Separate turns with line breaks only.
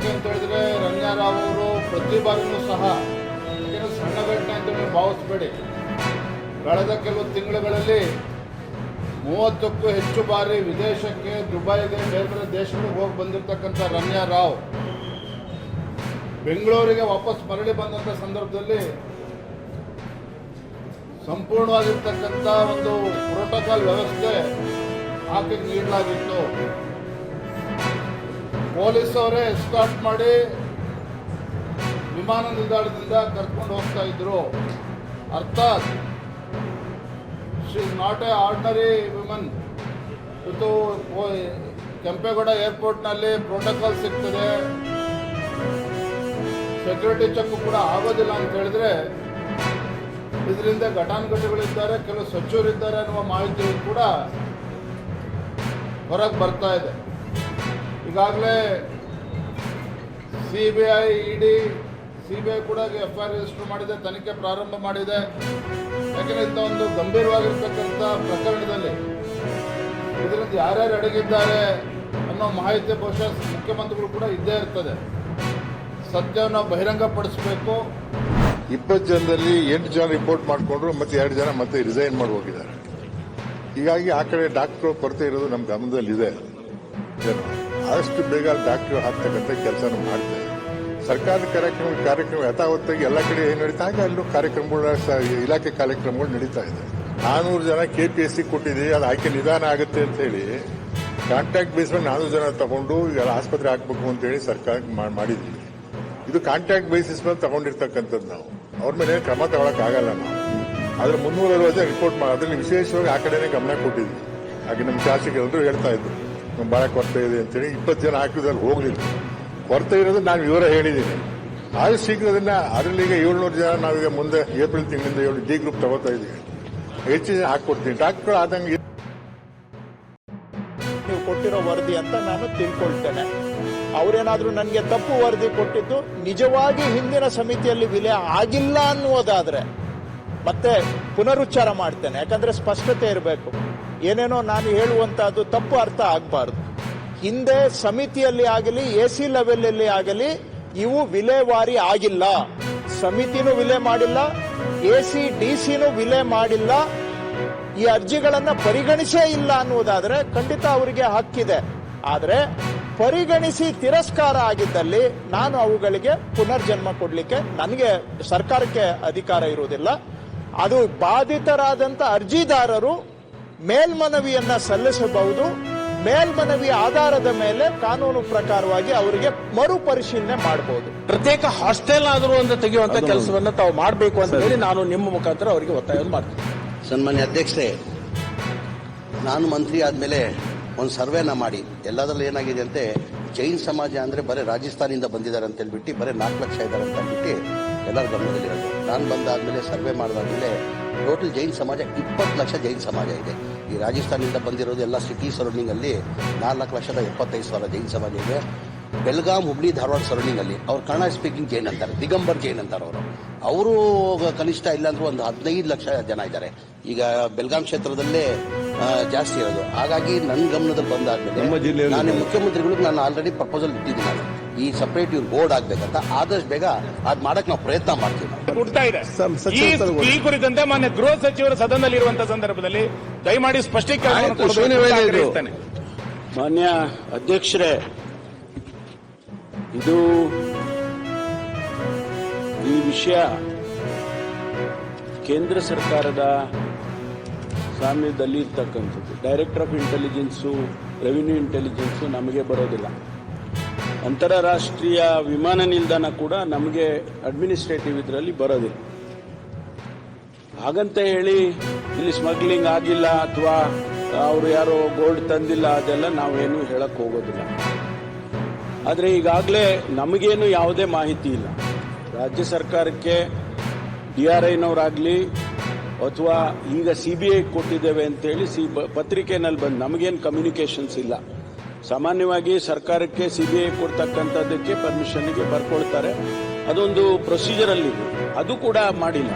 ಯಾಕೆ ಅಂತ ಹೇಳಿದ್ರೆ ರಮ್ಯಾರಾವ್ ಅವರು ಪ್ರತಿ ಬಾರಿನೂ ಸಹ ಯಾಕೆಂದರೆ ಸಣ್ಣ ಘಟನೆ ಅಂತ ನೀವು ಭಾವಿಸಬೇಡಿ. ಕಳೆದ ಕೆಲವು ತಿಂಗಳುಗಳಲ್ಲಿ 30ಕ್ಕೂ ಹೆಚ್ಚು ಬಾರಿ ವಿದೇಶಕ್ಕೆ, ದುಬೈಗೆ, ಬೇರೆ ಬೇರೆ ದೇಶಗಳಿಗೆ ಹೋಗಿ ಬಂದಿರತಕ್ಕಂಥ ರಮ್ಯಾರಾವ್ ಬೆಂಗಳೂರಿಗೆ ವಾಪಸ್ ಮರಳಿ ಬಂದಂಥ ಸಂದರ್ಭದಲ್ಲಿ ಸಂಪೂರ್ಣವಾಗಿರ್ತಕ್ಕಂಥ ಒಂದು ಪ್ರೋಟೋಕಾಲ್ ವ್ಯವಸ್ಥೆ ಆಕೆಗೆ ನೀಡಲಾಗಿತ್ತು. ಪೊಲೀಸ್ ಅವರೇ ಎಸ್ಕಾರ್ಟ್ ಮಾಡಿ ವಿಮಾನ ನಿಲ್ದಾಣದಿಂದ ಕರ್ಕೊಂಡು ಹೋಗ್ತಾ ಇದ್ರು. ಅರ್ಥಾತ್ she is not A ordinary women. ಇವತ್ತು ಕೆಂಪೇಗೌಡ ಏರ್ಪೋರ್ಟ್ನಲ್ಲಿ ಪ್ರೋಟೋಕಾಲ್ ಸಿಗ್ತದೆ, ಸೆಕ್ಯೂರಿಟಿ ಚೆಕ್ ಕೂಡ ಆಗೋದಿಲ್ಲ ಅಂತ ಹೇಳಿದ್ರೆ ಇದರಿಂದ ಘಟಾನುಘಟಿಗಳಿದ್ದಾರೆ, ಕೆಲವು ಸಚಿವರಿದ್ದಾರೆ ಅನ್ನುವ ಮಾಹಿತಿ ಕೂಡ ಹೊರಗೆ ಬರ್ತಾ ಇದೆ. ಈಗಾಗಲೇ CBI, ED, CBI ಕೂಡ FIR ರಿಜಿಸ್ಟರ್ ಮಾಡಿದೆ, ತನಿಖೆ ಪ್ರಾರಂಭ ಮಾಡಿದೆ. ಯಾಕೆಂದರೆ ಇಂಥ ಒಂದು ಗಂಭೀರವಾಗಿರ್ತಕ್ಕಂಥ ಪ್ರಕರಣದಲ್ಲಿ ಇದರಿಂದ ಯಾರ್ಯಾರು ಅಡಗಿದ್ದಾರೆ ಅನ್ನೋ ಮಾಹಿತಿ ಬಹುಶಃ ಮುಖ್ಯಮಂತ್ರಿಗಳು ಕೂಡ ಇದ್ದೇ ಇರ್ತದೆ. ಸತ್ಯವನ್ನು ಬಹಿರಂಗಪಡಿಸಬೇಕು.
20 ಜನದಲ್ಲಿ 8 ಜನ ರಿಪೋರ್ಟ್ ಮಾಡಿಕೊಂಡ್ರು, ಮತ್ತೆ 2 ಜನ ಮತ್ತೆ ರಿಸೈನ್ ಮಾಡಿ ಹೋಗಿದ್ದಾರೆ. ಹೀಗಾಗಿ ಆ ಕಡೆ ಡಾಕ್ಟರ್ ಕೊರತೆ ಇರೋದು ನಮ್ಮ ಗಮನದಲ್ಲಿದೆ. ಆದಷ್ಟು ಬೇಗ ಡಾಕ್ಟರ್ ಹಾಕ್ತಕ್ಕಂಥ ಕೆಲಸ ಮಾಡ್ತೇವೆ. ಸರ್ಕಾರದ ಕಾರ್ಯಕ್ರಮ ಯಥಾವತ್ತಾಗಿ ಎಲ್ಲ ಕಡೆ ಏನು ನಡೀತಾ ಇದೆ, ಅಲ್ಲೂ ಕಾರ್ಯಕ್ರಮಗಳು, ಇಲಾಖೆ ಕಾರ್ಯಕ್ರಮಗಳು ನಡೀತಾ ಇದೆ. 400 ಜನ KPSC ಕೊಟ್ಟಿದ್ದೀವಿ, ಅದು ಆಯ್ಕೆ ನಿಧಾನ ಆಗುತ್ತೆ ಅಂತ ಹೇಳಿ ಕಾಂಟ್ಯಾಕ್ಟ್ ಬೇಸ್ ಮೇಲೆ 400 ಜನ ತಗೊಂಡು ಆಸ್ಪತ್ರೆ ಹಾಕಬೇಕು ಅಂತ ಹೇಳಿ ಸರ್ಕಾರಕ್ಕೆ ಮಾಡಿದ್ದೀವಿ. ಇದು ಕಾಂಟ್ಯಾಕ್ಟ್ ಬೇಸಿಸ್ ಮೇಲೆ ತಗೊಂಡಿರ್ತಕ್ಕಂಥದ್ದು. ನಾವು ಅವ್ರ ಮೇಲೆ ಕ್ರಮ ತಗೊಳಕ್ಕಾಗಲ್ಲ. ನಾವು ಆದ್ರೆ 360 ರಿಪೋರ್ಟ್ ಮಾಡೋದ್ರಲ್ಲಿ ವಿಶೇಷವಾಗಿ ಆ ಕಡೆನೇ ಗಮನ ಕೊಟ್ಟಿದ್ವಿ. ಹಾಗೆ ನಮ್ಮ ಶಾಸಕರು ಹೇಳ್ತಾ ಇದ್ರು ನಮ್ಮ ಬಹಳ ಕೊರತೆ ಇದೆ ಅಂತೇಳಿ. 20 ಜನ ಹಾಕಿದ್ರಲ್ಲಿ ಹೋಗ್ಲಿಲ್ಲ. ಕೊರತೆ ಇರೋದು ನಾನು ವಿವರ ಹೇಳಿದ್ದೀನಿ. ಆದಷ್ಟು ಶೀಘ್ರದನ್ನ ಅದರಲ್ಲಿ ಈಗ 700 ಜನ ನಾವೀಗ ಮುಂದೆ ಏಪ್ರಿಲ್ ತಿಂಗಳಿಂದ D ಗ್ರೂಪ್ ತಗೋತಾ ಇದ್ದೀವಿ. ಹೆಚ್ಚಿನ ಹಾಕೊಡ್ತೀನಿ. ಡಾಕ್ಟರ್ ಆದಂಗೆ
ನೀವು ಕೊಟ್ಟಿರೋ ವರದಿ ಅಂತ ನಾನು ತಿಳ್ಕೊಳ್ತೇನೆ. ಅವರೇನಾದ್ರೂ ನನಗೆ ತಪ್ಪು ವರದಿ ಕೊಟ್ಟಿದ್ದು ನಿಜವಾಗಿ ಹಿಂದಿನ ಸಮಿತಿಯಲ್ಲಿ ವಿಲೆ ಆಗಿಲ್ಲ ಅನ್ನುವುದಾದ್ರೆ ಮತ್ತೆ ಪುನರುಚ್ಚಾರ ಮಾಡ್ತೇನೆ. ಯಾಕಂದ್ರೆ ಸ್ಪಷ್ಟತೆ ಇರಬೇಕು. ಏನೇನೋ ನಾನು ಹೇಳುವಂತಹದ್ದು ತಪ್ಪು ಅರ್ಥ ಆಗಬಾರ್ದು. ಹಿಂದೆ ಸಮಿತಿಯಲ್ಲಿ ಆಗಲಿ AC ಲೆವೆಲ್ ಆಗಲಿ ಇವು ವಿಲೇವಾರಿ ಆಗಿಲ್ಲ. ಸಮಿತಿನೂ ವಿಲೆ ಮಾಡಿಲ್ಲ, AC DC ವಿಲೆ ಮಾಡಿಲ್ಲ. ಈ ಅರ್ಜಿಗಳನ್ನ ಪರಿಗಣಿಸೇ ಇಲ್ಲ ಅನ್ನುವುದಾದ್ರೆ ಖಂಡಿತ ಅವರಿಗೆ ಹಕ್ಕಿದೆ. ಆದರೆ ಪರಿಗಣಿಸಿ ತಿರಸ್ಕಾರ ಆಗಿದ್ದಲ್ಲಿ ನಾನು ಅವುಗಳಿಗೆ ಪುನರ್ಜನ್ಮ ಕೊಡಲಿಕ್ಕೆ ನನಗೆ ಸರ್ಕಾರಕ್ಕೆ ಅಧಿಕಾರ ಇರುವುದಿಲ್ಲ. ಅದು ಬಾಧಿತರಾದಂಥ ಅರ್ಜಿದಾರರು ಮೇಲ್ಮನವಿಯನ್ನ ಸಲ್ಲಿಸಬಹುದು. ಮೇಲ್ಮನವಿ ಆಧಾರದ ಮೇಲೆ ಕಾನೂನು ಪ್ರಕಾರವಾಗಿ ಅವರಿಗೆ ಮರುಪರಿಶೀಲನೆ ಮಾಡಬಹುದು.
ಪ್ರತ್ಯೇಕ ಹಾಸ್ಟೆಲ್ ಆದರೂ ಅಂತ ತೆಗೆಯುವಂತ ಕೆಲಸವನ್ನ ತಾವು ಮಾಡಬೇಕು ಅಂತ ಹೇಳಿ ನಾನು ನಿಮ್ಮ ಮುಖಾಂತರ ಅವರಿಗೆ ಒತ್ತಾಯ ಮಾಡ್ತೀನಿ.
ಸನ್ಮಾನ್ಯ ಅಧ್ಯಕ್ಷರೇ, ನಾನು ಮಂತ್ರಿ ಆದ್ಮೇಲೆ ಒಂದು ಸರ್ವೆನ ಮಾಡಿ ಎಲ್ಲದರಲ್ಲಿ ಏನಾಗಿದೆ ಅಂತೆ, ಜೈನ್ ಸಮಾಜ ಅಂದ್ರೆ ಬರೀ ರಾಜಸ್ಥಾನಿಂದ ಬಂದಿದ್ದಾರೆ ಅಂತ ಹೇಳ್ಬಿಟ್ಟು ಬರೀ 4 ಲಕ್ಷ ಇದ್ದಾರೆ ಅಂತ ಹೇಳ್ಬಿಟ್ಟು ಎಲ್ಲರ ಗಮನದಲ್ಲಿರೋದು. ನಾನು ಬಂದಾದ್ಮೇಲೆ ಸರ್ವೆ ಮಾಡಿದಾದ್ಮೇಲೆ ಟೋಟಲ್ ಜೈನ್ ಸಮಾಜ 20 ಲಕ್ಷ ಜೈನ್ ಸಮಾಜ ಇದೆ. ಈ ರಾಜಸ್ಥಾನದಿಂದ ಬಂದಿರೋದು ಎಲ್ಲ ಸಿಟಿ ಸರೌಂಡಿಂಗ್ ಅಲ್ಲಿ 4,75,000 ಜೈನ್ ಸಮಾಜ ಇದೆ. ಬೆಲ್ಗಾಂ, ಹುಬ್ಳಿ, ಧಾರವಾಡ ಸರೌಂಡಿಂಗ್ ಅಲ್ಲಿ ಅವ್ರು ಕನ್ನಡ ಸ್ಪೀಕಿಂಗ್ ಜೈನ್ ಅಂತಾರೆ, ದಿಗಂಬರ್ ಜೈನ್ ಅಂತಾರೆ. ಅವರು ಕನಿಷ್ಠ ಇಲ್ಲಾಂದ್ರೂ ಒಂದು 15 ಲಕ್ಷ ಜನ ಇದ್ದಾರೆ. ಈಗ ಬೆಲ್ಗಾಂ ಕ್ಷೇತ್ರದಲ್ಲೇ ಜಾಸ್ತಿ ಇರೋದು. ಹಾಗಾಗಿ ನನ್ನ ಗಮನದಲ್ಲಿ ಬಂದಾದ್ಮೇಲೆ ನಾನು ಮುಖ್ಯಮಂತ್ರಿಗಳಿಗೆ ನಾನು ಆಲ್ರೆಡಿ ಪ್ರಪೋಸಲ್ ಇಟ್ಟಿದ್ದೀನಿ. ನಾನು ಈ ಸಪರೇಟ್ ಇವ್ರು ಬೋರ್ಡ್ ಆಗ್ಬೇಕಂತ ಆದಷ್ಟು ಬೇಗ ಅದ್ ಮಾಡಕ್ ನಾವು ಪ್ರಯತ್ನ ಮಾಡ್ತೀವಿ.
ಈ ಕುರಿತಂತೆ ಮಾನ್ಯ ಗೃಹ ಸಚಿವರು ಸದನದಲ್ಲಿ ಇರುವಂತಹ ಸಂದರ್ಭದಲ್ಲಿ ದಯಮಾಡಿ ಸ್ಪಷ್ಟೀಕರಣ.
ಮಾನ್ಯ ಅಧ್ಯಕ್ಷರೇ, ಇದು ಈ ವಿಷಯ ಕೇಂದ್ರ ಸರ್ಕಾರದ ಸ್ವಾಮ್ಯದಲ್ಲಿ ಇರ್ತಕ್ಕಂಥದ್ದು. Director of intelligence, revenue intelligence ನಮಗೆ ಬರೋದಿಲ್ಲ. ಅಂತಾರಾಷ್ಟ್ರೀಯ ವಿಮಾನ ನಿಲ್ದಾಣ ಕೂಡ ನಮಗೆ ಅಡ್ಮಿನಿಸ್ಟ್ರೇಟಿವ್ ಇದರಲ್ಲಿ ಬರೋದಿಲ್ಲ. ಹಾಗಂತ ಹೇಳಿ ಇಲ್ಲಿ ಸ್ಮಗ್ಲಿಂಗ್ ಆಗಿಲ್ಲ ಅಥವಾ ಅವರು ಯಾರೋ ಗೋಲ್ಡ್ ತಂದಿಲ್ಲ ಅದೆಲ್ಲ ನಾವೇನು ಹೇಳಕ್ ಹೋಗೋದಿಲ್ಲ. ಆದರೆ ಈಗಾಗಲೇ ನಮಗೇನು ಯಾವುದೇ ಮಾಹಿತಿ ಇಲ್ಲ. ರಾಜ್ಯ ಸರ್ಕಾರಕ್ಕೆ DRIನವರಾಗಲಿ ಅಥವಾ ಈಗ CBI ಕೊಟ್ಟಿದ್ದೇವೆ ಅಂತೇಳಿ ಪತ್ರಿಕೆನಲ್ಲಿ ಬಂದು ನಮಗೇನು ಕಮ್ಯುನಿಕೇಷನ್ಸ್ ಇಲ್ಲ. ಸಾಮಾನ್ಯವಾಗಿ ಸರ್ಕಾರಕ್ಕೆ CBI ಕೊಡ್ತಕ್ಕಂಥದ್ದಕ್ಕೆ ಪರ್ಮಿಷನ್ಗೆ ಬರ್ಕೊಳ್ತಾರೆ. ಅದೊಂದು ಪ್ರೊಸೀಜರಲ್ಲಿದೆ, ಅದು ಕೂಡ ಮಾಡಿಲ್ಲ.